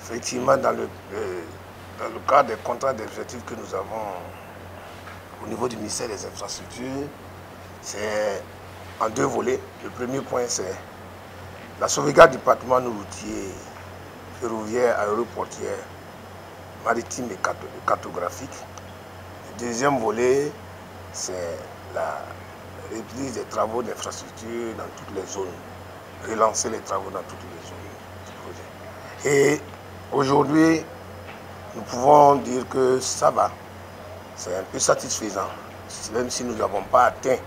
Effectivement, dans le cadre des contrats d'objectifs que nous avons au niveau du ministère des Infrastructures, c'est en deux volets. Le premier point, c'est la sauvegarde du patrimoine routier, ferroviaire, aéroportuaire, maritime et cartographique. Le deuxième volet, c'est la reprise des travaux d'infrastructure dans toutes les zones, relancer les travaux dans toutes les zones du projet. Et aujourd'hui, nous pouvons dire que ça va, c'est un peu satisfaisant, même si nous n'avons pas atteint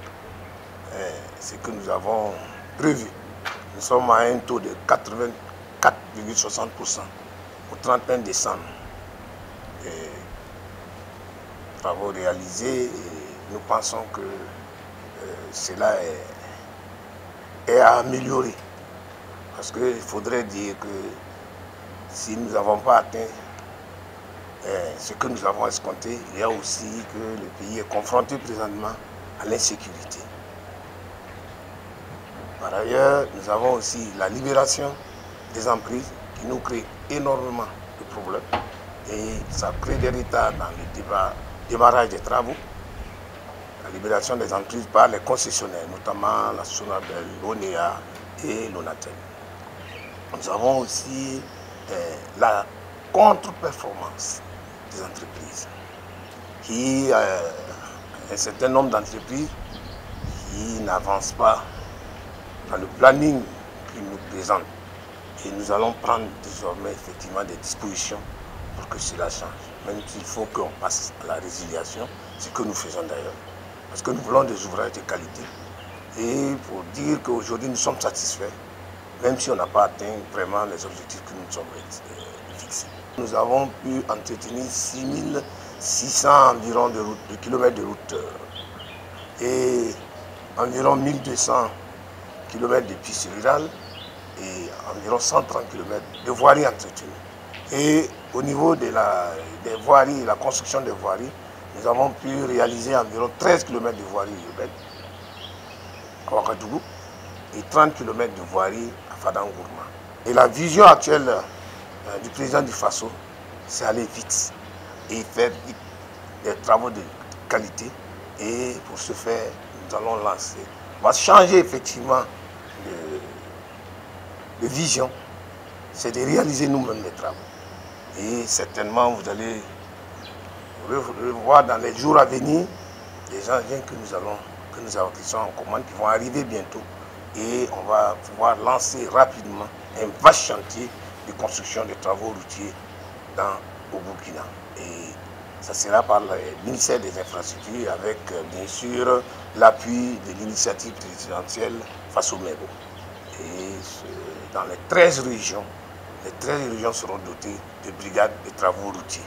ce que nous avons prévu. Nous sommes à un taux de 84,60% au 31 décembre. Travaux réalisés et nous pensons que cela est à améliorer. Parce qu'il faudrait dire que si nous n'avons pas atteint ce que nous avons escompté, il y a aussi que le pays est confronté présentement à l'insécurité. Par ailleurs, nous avons aussi la libération des emprises qui nous crée énormément de problèmes et ça crée des retards dans le démarrage des travaux. La libération des emprises par les concessionnaires, notamment la Sonabel, l'ONEA et l'ONATEL. Nous avons aussi la contre-performance des entreprises. Un certain nombre d'entreprises qui n'avancent pas dans le planning qu'ils nous présentent. Et nous allons prendre désormais effectivement des dispositions pour que cela change. Même s'il faut qu'on passe à la résiliation, ce que nous faisons d'ailleurs. Parce que nous voulons des ouvrages de qualité. Et pour dire qu'aujourd'hui nous sommes satisfaits, même si on n'a pas atteint vraiment les objectifs que nous nous sommes fixés. Nous avons pu entretenir 6600 environ de kilomètres de route et environ 1200 km de pistes rurales et environ 130 km de voiries entretenues. Et au niveau des voiries, la construction des voiries, nous avons pu réaliser environ 13 km de voiries urbaines à Ouagadougou et 30 km de voiries à Fadangourma. Et la vision actuelle du président du Faso, c'est aller vite et faire vite des travaux de qualité. Et pour ce faire, nous allons lancer, on va changer effectivement de vision, c'est de réaliser nous-mêmes les travaux. Et certainement, vous allez revoir dans les jours à venir les engins que nous avons, qui sont en commande, qui vont arriver bientôt. Et on va pouvoir lancer rapidement un vaste chantier de construction de travaux routiers au Burkina. Et ça sera par le ministère des Infrastructures avec, bien sûr, l'appui de l'initiative présidentielle Faso Mebo. Et dans les 13 régions seront dotées de brigades de travaux routiers.